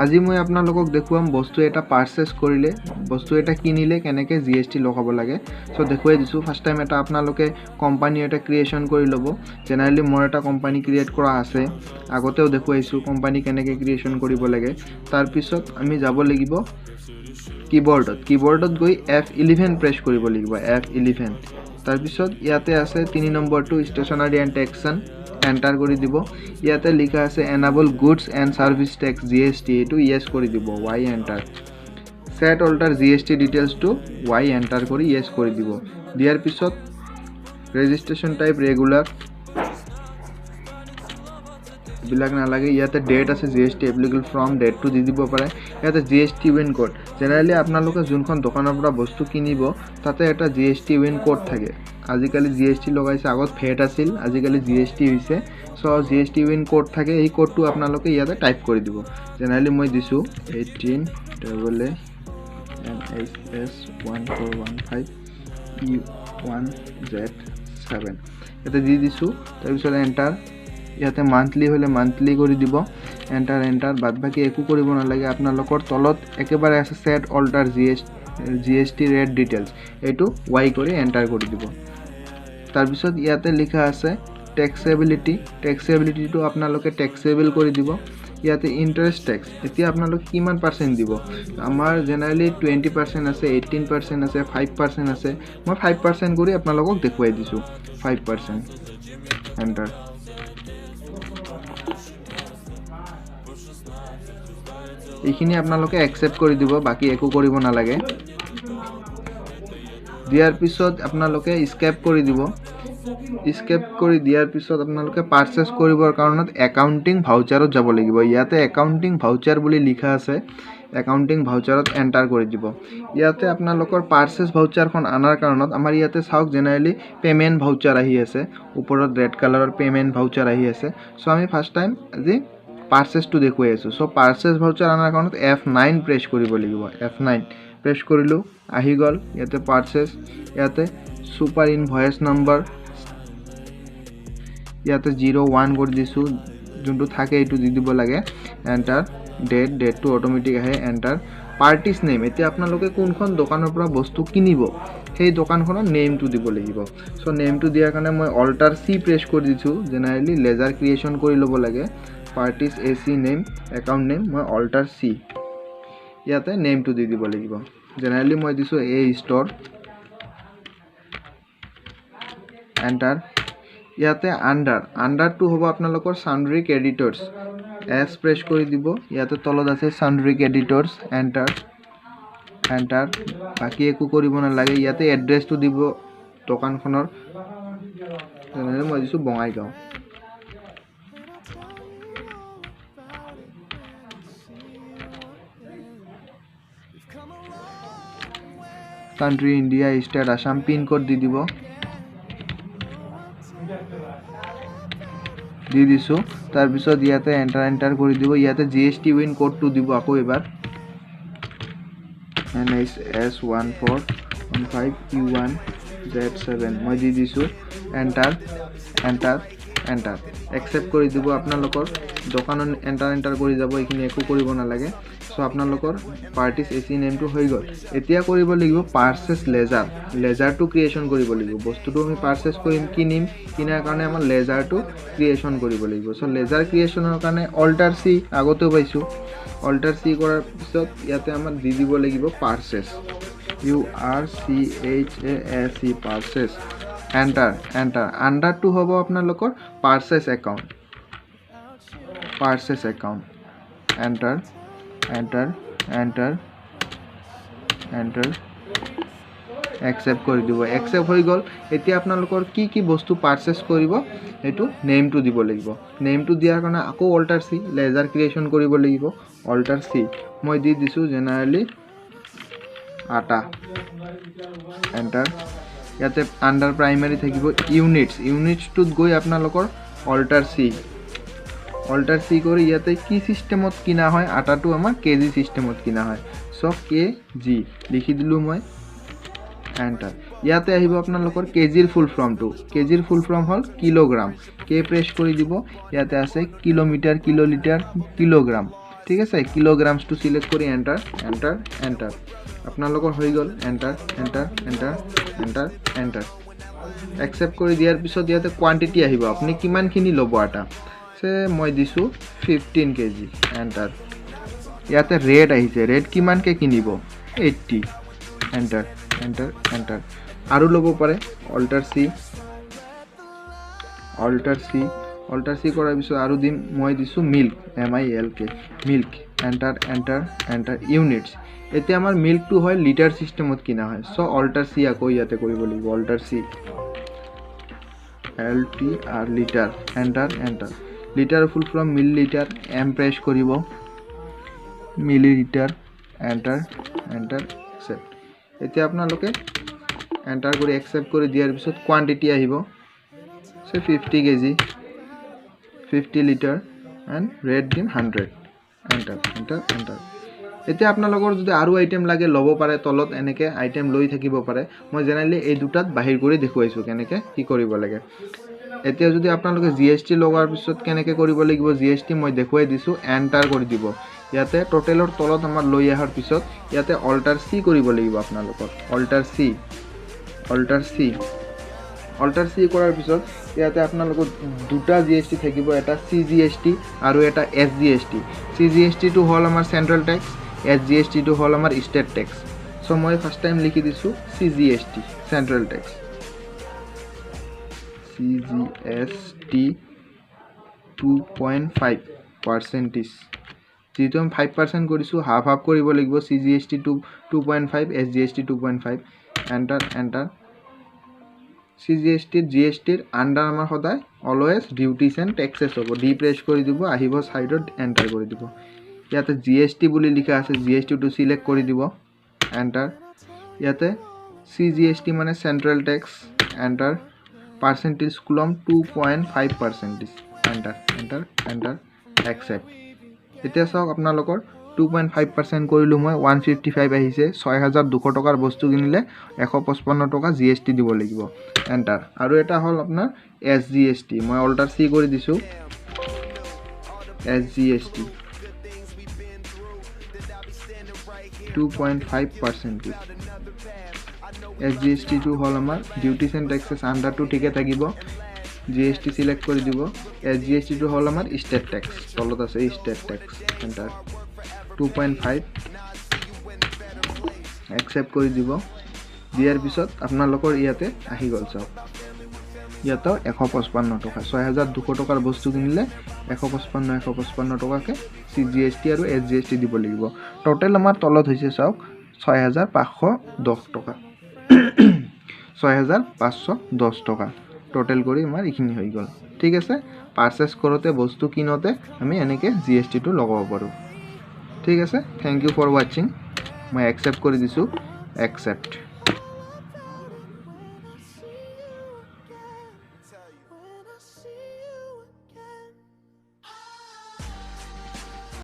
আজি মই আপোনালোকক দেখুৱাম বস্তু এটা পাৰচেজ কৰিলে বস্তু এটা কিনিলে কেনেকৈ জিএসটি লগাব লাগে সো দেখুৱাই দিছো ফাৰ্স্ট টাইম এটা আপোনালোকে কোম্পানী এটা ক্ৰিয়েচন কৰি ল'ব জেনাৰেলি মোৰ এটা কোম্পানী ক্ৰিয়েট কৰা আছে আগতেও দেখুৱাইছো কোম্পানী কেনেকৈ ক্ৰিয়েচন কৰিব লাগে তাৰ পিছত আমি যাব লাগিব কিবৰ্ডত গৈ F11 প্ৰেছ কৰিব লাগিব F11 তাৰ পিছত ইয়াতে আছে 3 নম্বৰটো ষ্টেচনাৰী এণ্ড টেক্সন এন্টাৰ কৰি দিব ইয়াতে লিখা আছে enable goods and service tax GST এটো ইয়েস কৰি দিব y enter set alter GST details to y enter কৰি ইয়েস কৰি দিব দিয়াৰ পিছত ৰেজিষ্ট্ৰেচন টাইপ ৰেগুলাৰ বিলাক না লাগে ইয়াতে ডেট আছে GST applicable from date to দি দিব পাৰে ইয়াতে জিএসটি উইন কোড জেনাৰেলি আপোনালোকে যোনখন দোকানৰ পৰা বস্তু কিনিব তাতে এটা জিএসটি উইন কোড থাকে আজিকালি জিএসটি লগাইছে আগত ভেট আছিল আজিকালি জিএসটি হৈছে সো জিএসটি উইন কোড থাকে এই কোডটো আপোনালোকে ইয়াতে টাইপ কৰি দিব জেনাৰেলি মই দিছো 18AA NHS1415 E1Z7 ইয়াতে দি দিছো তাৰ পিছত এন্টাৰ ইয়াতে মান্থলি হলে মান্থলি কৰি দিব এন্টাৰ বাদ বাকি একো কৰিব নালাগে আপোনালোকৰ তলত একেবাৰে আছে set alter GST rate details এটো y কৰি এন্টাৰ কৰি দিব তাৰ পিছত ইয়াতে লিখা আছে ট্যাক্সেবিলিটি টো আপোনালোকে ট্যাক্সেবল কৰি দিব ইয়াতে ইন্টাৰেস্ট ট্যাক্স এতিয়া আপোনালোক কিমান পাৰ্সেন্ট দিব আমাৰ জেনাৰেলি 20% আছে 18% আছে 5% আছে মই 5% কৰি আপোনালোকক দেখুৱাই দিছো 5% এন্টাৰ এইখিনি আপোনালোকে একসেপ্ট কৰি দিব বাকি একো কৰিব নালাগে দিয়াৰ পিছত আপোনালোকে স্কেপ কৰি দিব স্কেপ কৰি দিয়াৰ পিছত আপোনালোকে পাৰচেজ কৰিবৰ কাৰণত একাউন্টিং ভাউচাৰত যাব লাগিব ইয়াতে একাউন্টিং ভাউচাৰ বুলি লিখা আছে একাউন্টিং ভাউচাৰত এন্টাৰ কৰি দিব ইয়াতে আপোনালোকৰ পাৰচেজ ভাউচাৰখন আনাৰ কাৰণত আমাৰ ইয়াতে চাওক জেনাৰেলি পেমেন্ট ভাউচাৰ আহি আছে ওপৰত ৰেড কালাৰৰ পেমেন্ট ভাউচাৰ আহি আছে সো আমি ফাৰ্স্ট টাইম আজি পাৰচেজ টু দেখুৱাই আছো সো পাৰচেজ ভাউচাৰ আনাৰ কাৰণত F9 প্ৰেছ কৰিব লাগিব F9 প্ৰেছ কৰিলো আহি গল ইয়াতে পাৰচেজ ইয়াতে সুপাৰ ইনভয়েস নম্বৰ ইয়াতে 01 কৰি দিছো যোনটো থাকে এটো দি দিব লাগে এন্টাৰ ডেট টু অটোমেটিক আহে এন্টাৰ পাৰ্টিস নেম এতিয়া আপোনালোকে কোনখন দোকানৰ পৰা বস্তু কিনিব সেই দোকানখনৰ নেমটো দিব লাগিব সো নেমটো দিয়াৰ কাৰণে মই অল্টাৰ সি প্ৰেছ কৰি দিছো জেনাৰেলি লেজাৰ ক্ৰিয়েচন কৰি ল'ব লাগে পাৰ্টিস এসি নেম একাউন্ট নেম মই অল্টাৰ সি ইয়াতে নেমটো দি দিব লাগিব জেনাৰেলি মই দিছো এ ষ্টৰ এন্টাৰ ইয়াতে আন্ডাৰ টু হ'ব আপোনালোকৰ সান্ড্ৰি ক্ৰেডিটৰ্স এস প্ৰেছ কৰি দিব ইয়াতে তলত আছে সান্ড্ৰি ক্ৰেডিটৰ্স এন্টাৰ বাকি একো কৰিব নালাগে ইয়াতে এড্ৰেছটো দিব দোকানখনৰ জেনাৰেলি মই দিছো Bongaigaon country India state Assam pin code দি দিব দি দিছো তাৰ পিছত ইয়াতে এন্টাৰ কৰি দিব ইয়াতে জিএসটি উইন কোডটো দিব আকৌ এবাৰ NHS1415 E1Z7 মই দি দিছো এন্টাৰ একসেপ্ট কৰি দিব আপোনালোকৰ দোকানত এন্টাৰ কৰি যাব এইখিনি একো কৰিব নালাগে সো আপোনালোকৰ পাৰ্টিস এসি নেমটো হৈ গল এতিয়া কৰিব লাগিব পাৰচেজ লেজাৰটো ক্ৰিয়েচন কৰিব লাগিব বস্তুটো আমি পাৰচেজ কৰিম কিনিম কিনাৰ কাৰণে আমাৰ লেজাৰটো ক্ৰিয়েচন কৰিব লাগিব সো লেজাৰ ক্ৰিয়েচনৰ কাৰণে অল্টাৰ সি আগতেও পাইছো অল্টাৰ সি কৰাৰ পিছত ইয়াতে আমাৰ দি দিব লাগিব পাৰচেজ URCHASE পাৰচেজ এন্টাৰ আন্ডাৰটো হ'ব আপোনালোকৰ পাৰচেজ একাউন্ট এন্টাৰ একসেপ্ট কৰি দিব একসেপ্ট হৈ গল এতিয়া আপোনালোকৰ কি বস্তু পাৰচেজ কৰিব এটো নেমটো দিব লাগিব নেমটো দিয়াৰ কাৰণে আকৌ অল্টাৰ সি লেজাৰ ক্ৰিয়েচন কৰিব লাগিব অল্টাৰ সি মই দি দিছো জেনাৰেলি আটা এন্টাৰ ইয়াতে আন্ডাৰ প্ৰাইমাৰী থাকিব ইউনিটছটোত গৈ আপোনালোকৰ অল্টাৰ সি কৰি ইয়াতে কি সিস্টেমত কিনা হয় আটাটো আমাৰ কেজি সিস্টেমত কিনা হয় সো কেজি লিখি দিলো মই এন্টাৰ ইয়াতে আহিব আপোনালোকৰ কেজিৰ ফুল ফৰ্ম হল কিলোগ্ৰাম কে প্ৰেছ কৰি দিব ইয়াতে আছে কিলোমিটাৰ কিলোলিটাৰ কিলোগ্ৰাম ঠিক আছে কিলোগ্ৰামছটো সিলেক্ট কৰি এন্টাৰ এন্টাৰ এন্টাৰ আপোনালোকৰ হৈ গ'ল enter enter enter enter enter accept কৰি দিয়াৰ পিছত ইয়াতে কোৱান্টিটি আহিব আপুনি কিমানখিনি ল'ব আটা সে মই দিছো 15 কেজি এন্টাৰ ইয়াতে ৰেট আহিছে ৰেট কিমানকে কিনিব 80 এন্টাৰ এন্টাৰ এন্টাৰ আৰু ল'ব পাৰে অল্টাৰ সি কৰাৰ পিছত আৰু দিম মই দিছো milk MILK milk enter enter enter units এতিয়া আমাৰ মিল্কটো হয় লিটাৰ সিস্টেমত কিনা হয় সো অল্টাৰ সি আকৌ ইয়াতে কৰিব লাগিব alter C LTR litre enter enter litre full from millilitre M press কৰিব মিলিলিটাৰ এন্টাৰ এন্টাৰ একসেপ্ট এতিয়া আপোনালোকে এন্টাৰ কৰি একসেপ্ট কৰি দিয়াৰ পিছত কোৱান্টিটি আহিব সে 50 কেজি 50 লিটাৰ এন্ড ৰেট দিম 100 এন্টাৰ এন্টাৰ এন্টাৰ এতিয়া আপোনালোকৰ যদি আৰু আইটেম লাগে ল'ব পাৰে তলত এনেকে আইটেম লৈ থাকিব পাৰে মই জেনেৰেলি এই দুটাত বাহিৰ কৰি দেখুৱাইছো কেনেকে কি কৰিব লাগে এতিয়া যদি আপোনালোকে GST লগাৰ পিছত কেনেকে কৰিব লাগিব GST মই দেখুৱাই দিছো এন্টাৰ কৰি দিব ইয়াতে টোটেলৰ তলত আমাৰ লৈ আহাৰ পিছত ইয়াতে অল্টাৰ সি কৰিব লাগিব আপোনালোকৰ অল্টাৰ সি কৰাৰ পিছত ইয়াতে আপোনালোকৰ দুটা GST থাকিব এটা CGST আৰু এটা SGST CGST টো হল আমাৰ সেন্ট্ৰাল ট্যাক্স SGST টো হল আমাৰ ষ্টেট ট্যাক্স সো মই ফাৰ্স্ট টাইম লিখি দিছো CGST সেন্ট্ৰাল ট্যাক্স CGST 2.5% যেহেতু আমি 5% কৰিছো হাফ হাফ কৰিব লাগিব CGST 2.5 SGST 2.5 enter enter CGST GST under আমাৰ সদায় অলৱেজ ডিউটিজ এন্ড ট্যাক্সেস হ'ব ডি প্ৰেছ কৰি দিব আহিব সাইডত এন্টাৰ কৰি দিব ইয়াতে GST বুলি লিখা আছে GST টো সিলেক্ট কৰি দিব এন্টাৰ ইয়াতে CGST মানে সেন্ট্ৰাল ট্যাক্স এন্টাৰ পাৰ্সেন্টেজ কলম 2.5% এন্টাৰ এন্টাৰ এন্টাৰ একসেপ্ট এতিয়া চাওক আপোনালোকৰ 2.5% কৰিলো মই 155 আহিছে 6200 টকাৰ বস্তু কিনিলে 155 টকা GST দিব লাগিব এন্টাৰ আৰু এটা হল আপোনাৰ SGST মই অল্টাৰ সি কৰি দিছো SGST 2.5% SGST টো হল আমাৰ ডিউটিজ এন্ড ট্যাক্সেস আন্ডাৰ টো ঠিকে থাকিব GST সিলেক্ট কৰি দিব SGST টো হল আমাৰ ষ্টেট ট্যাক্স তলত আছে ষ্টেট ট্যাক্স এন্টাৰ 2.5 একসেপ্ট কৰি দিব দিয়াৰ পিছত আপোনালোকৰ ইয়াতে আহি গল সব ইয়াতে 155 টকা 6200 টকাৰ বস্তু কিনিলে 155 টকাকে CGST আৰু SGST দিব লাগিব টোটাল আমাৰ তলত হৈছে সব 6510 টকা 6510 টকা টোটাল কৰি আমাৰ ইখিনি হৈ গল ঠিক আছে পাৰচেজ কৰোতে বস্তু কিনতে আমি এনেকে GST টো লগাব পাৰো ঠিক আছে থ্যাংক ইউ ফৰ ওয়াচিং মই একসেপ্ট কৰি দিছো একসেপ্ট